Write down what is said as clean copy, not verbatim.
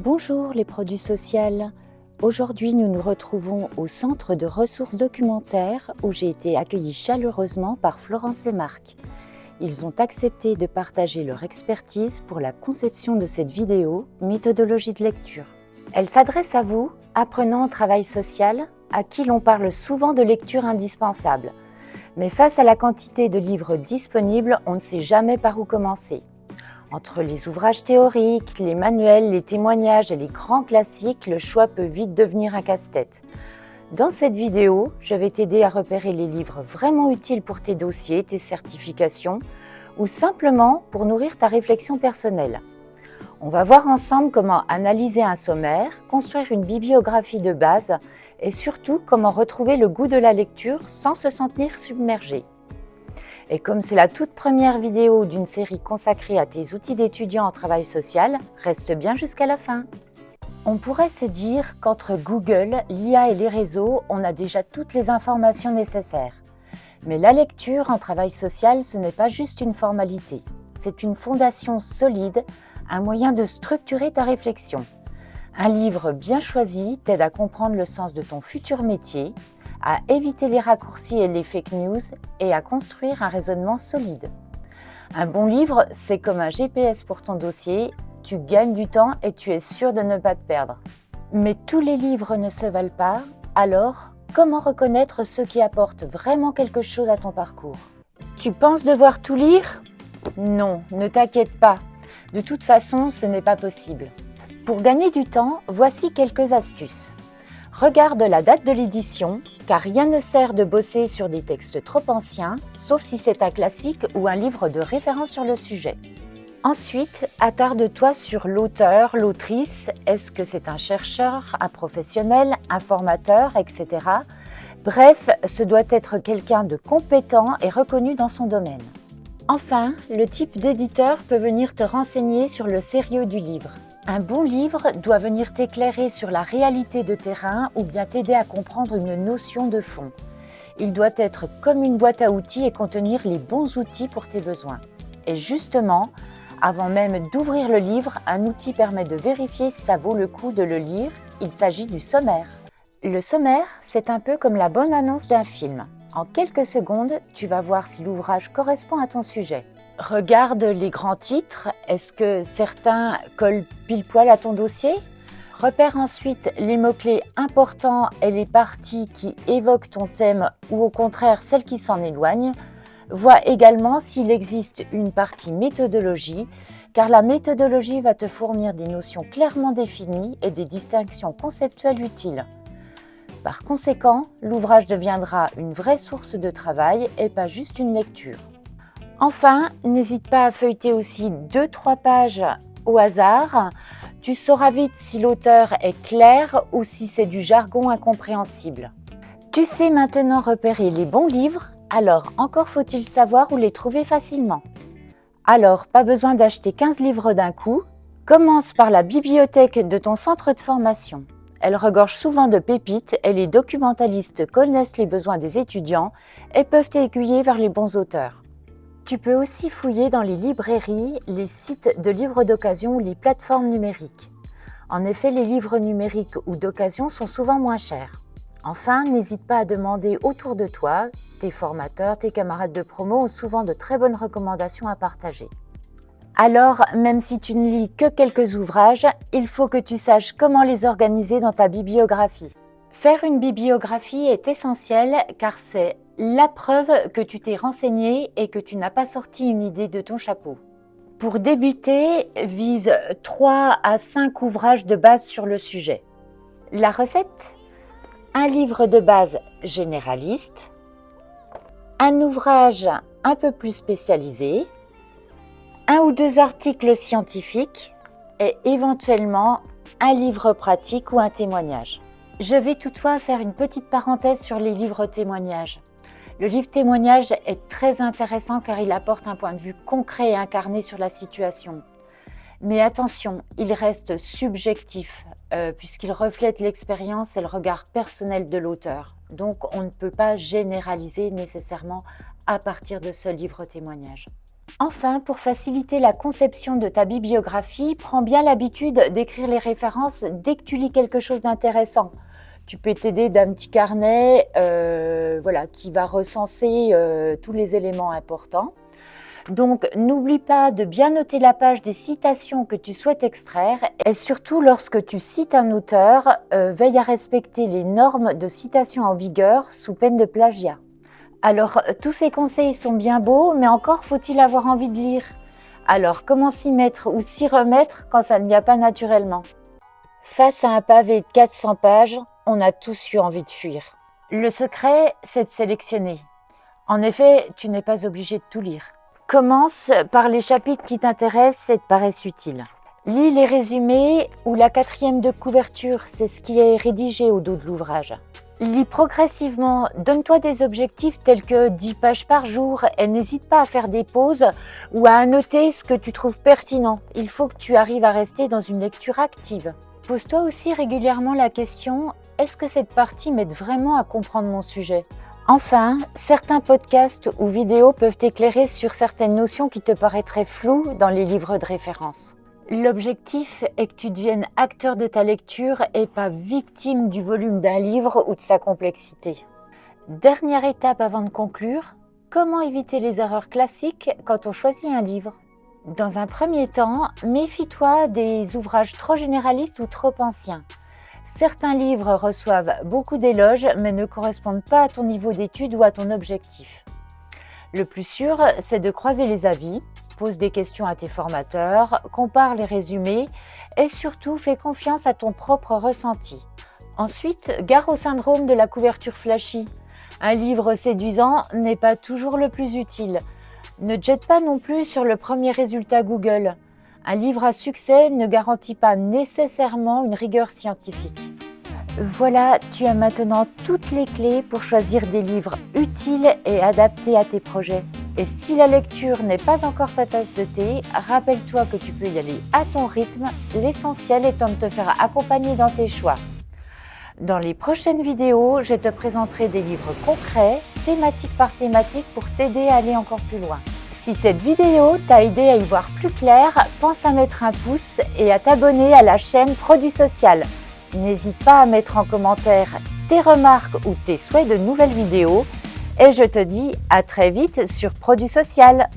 Bonjour les produits sociaux. Aujourd'hui, nous nous retrouvons au Centre de ressources documentaires où j'ai été accueillie chaleureusement par Florence et Marc. Ils ont accepté de partager leur expertise pour la conception de cette vidéo « Méthodologie de lecture ». Elle s'adresse à vous, apprenants en travail social, à qui l'on parle souvent de lecture indispensable. Mais face à la quantité de livres disponibles, on ne sait jamais par où commencer. Entre les ouvrages théoriques, les manuels, les témoignages et les grands classiques, le choix peut vite devenir un casse-tête. Dans cette vidéo, je vais t'aider à repérer les livres vraiment utiles pour tes dossiers, tes certifications ou simplement pour nourrir ta réflexion personnelle. On va voir ensemble comment analyser un sommaire, construire une bibliographie de base et surtout comment retrouver le goût de la lecture sans se sentir submergé. Et comme c'est la toute première vidéo d'une série consacrée à tes outils d'étudiant en travail social, reste bien jusqu'à la fin. On pourrait se dire qu'entre Google, l'IA et les réseaux, on a déjà toutes les informations nécessaires. Mais la lecture en travail social, ce n'est pas juste une formalité. C'est une fondation solide, un moyen de structurer ta réflexion. Un livre bien choisi t'aide à comprendre le sens de ton futur métier, à éviter les raccourcis et les fake news et à construire un raisonnement solide. Un bon livre, c'est comme un GPS pour ton dossier, tu gagnes du temps et tu es sûr de ne pas te perdre. Mais tous les livres ne se valent pas, alors comment reconnaître ceux qui apportent vraiment quelque chose à ton parcours? Tu penses devoir tout lire? Non, ne t'inquiète pas. De toute façon, ce n'est pas possible. Pour gagner du temps, voici quelques astuces. Regarde la date de l'édition, car rien ne sert de bosser sur des textes trop anciens, sauf si c'est un classique ou un livre de référence sur le sujet. Ensuite, attarde-toi sur l'auteur, l'autrice. Est-ce que c'est un chercheur, un professionnel, un formateur, etc. Bref, ce doit être quelqu'un de compétent et reconnu dans son domaine. Enfin, le type d'éditeur peut venir te renseigner sur le sérieux du livre. Un bon livre doit venir t'éclairer sur la réalité de terrain ou bien t'aider à comprendre une notion de fond. Il doit être comme une boîte à outils et contenir les bons outils pour tes besoins. Et justement, avant même d'ouvrir le livre, un outil permet de vérifier si ça vaut le coup de le lire. Il s'agit du sommaire. Le sommaire, c'est un peu comme la bande-annonce d'un film. En quelques secondes, tu vas voir si l'ouvrage correspond à ton sujet. Regarde les grands titres, est-ce que certains collent pile poil à ton dossier? Repère ensuite les mots-clés importants et les parties qui évoquent ton thème ou au contraire celles qui s'en éloignent. Vois également s'il existe une partie méthodologie, car la méthodologie va te fournir des notions clairement définies et des distinctions conceptuelles utiles. Par conséquent, l'ouvrage deviendra une vraie source de travail et pas juste une lecture. Enfin, n'hésite pas à feuilleter aussi 2-3 pages au hasard. Tu sauras vite si l'auteur est clair ou si c'est du jargon incompréhensible. Tu sais maintenant repérer les bons livres, alors encore faut-il savoir où les trouver facilement. Alors, pas besoin d'acheter 15 livres d'un coup. Commence par la bibliothèque de ton centre de formation. Elle regorge souvent de pépites et les documentalistes connaissent les besoins des étudiants et peuvent t'aiguiller vers les bons auteurs. Tu peux aussi fouiller dans les librairies, les sites de livres d'occasion ou les plateformes numériques. En effet, les livres numériques ou d'occasion sont souvent moins chers. Enfin, n'hésite pas à demander autour de toi, tes formateurs, tes camarades de promo ont souvent de très bonnes recommandations à partager. Alors, même si tu ne lis que quelques ouvrages, il faut que tu saches comment les organiser dans ta bibliographie. Faire une bibliographie est essentiel car c'est la preuve que tu t'es renseigné et que tu n'as pas sorti une idée de ton chapeau. Pour débuter, vise 3 à 5 ouvrages de base sur le sujet. La recette? Un livre de base généraliste, un ouvrage un peu plus spécialisé, 1 ou 2 articles scientifiques et éventuellement un livre pratique ou un témoignage. Je vais toutefois faire une petite parenthèse sur les livres témoignages. Le livre témoignage est très intéressant car il apporte un point de vue concret et incarné sur la situation. Mais attention, il reste subjectif puisqu'il reflète l'expérience et le regard personnel de l'auteur. Donc on ne peut pas généraliser nécessairement à partir de ce livre témoignage. Enfin, pour faciliter la conception de ta bibliographie, prends bien l'habitude d'écrire les références dès que tu lis quelque chose d'intéressant. Tu peux t'aider d'un petit carnet qui va recenser tous les éléments importants. Donc, n'oublie pas de bien noter la page des citations que tu souhaites extraire et surtout, lorsque tu cites un auteur, veille à respecter les normes de citation en vigueur sous peine de plagiat. Alors, tous ces conseils sont bien beaux, mais encore faut-il avoir envie de lire. Alors, comment s'y mettre ou s'y remettre quand ça ne vient pas naturellement? Face à un pavé de 400 pages, on a tous eu envie de fuir. Le secret, c'est de sélectionner. En effet, tu n'es pas obligé de tout lire. Commence par les chapitres qui t'intéressent et te paraissent utiles. Lis les résumés ou la 4e de couverture, c'est ce qui est rédigé au dos de l'ouvrage. Lis progressivement, donne-toi des objectifs tels que 10 pages par jour et n'hésite pas à faire des pauses ou à annoter ce que tu trouves pertinent. Il faut que tu arrives à rester dans une lecture active. Pose-toi aussi régulièrement la question « Est-ce que cette partie m'aide vraiment à comprendre mon sujet ?» Enfin, certains podcasts ou vidéos peuvent t'éclairer sur certaines notions qui te paraîtraient floues dans les livres de référence. L'objectif est que tu deviennes acteur de ta lecture et pas victime du volume d'un livre ou de sa complexité. Dernière étape avant de conclure, comment éviter les erreurs classiques quand on choisit un livre? Dans un premier temps, méfie-toi des ouvrages trop généralistes ou trop anciens. Certains livres reçoivent beaucoup d'éloges mais ne correspondent pas à ton niveau d'étude ou à ton objectif. Le plus sûr, c'est de croiser les avis. Pose des questions à tes formateurs, compare les résumés et surtout fais confiance à ton propre ressenti. Ensuite, gare au syndrome de la couverture flashy. Un livre séduisant n'est pas toujours le plus utile. Ne te jette pas non plus sur le premier résultat Google. Un livre à succès ne garantit pas nécessairement une rigueur scientifique. Voilà, tu as maintenant toutes les clés pour choisir des livres utiles et adaptés à tes projets. Et si la lecture n'est pas encore ta tasse de thé, rappelle-toi que tu peux y aller à ton rythme, l'essentiel étant de te faire accompagner dans tes choix. Dans les prochaines vidéos, je te présenterai des livres concrets, thématique par thématique, pour t'aider à aller encore plus loin. Si cette vidéo t'a aidé à y voir plus clair, pense à mettre un pouce et à t'abonner à la chaîne Produit Social. N'hésite pas à mettre en commentaire tes remarques ou tes souhaits de nouvelles vidéos. Et je te dis à très vite sur Produit Social.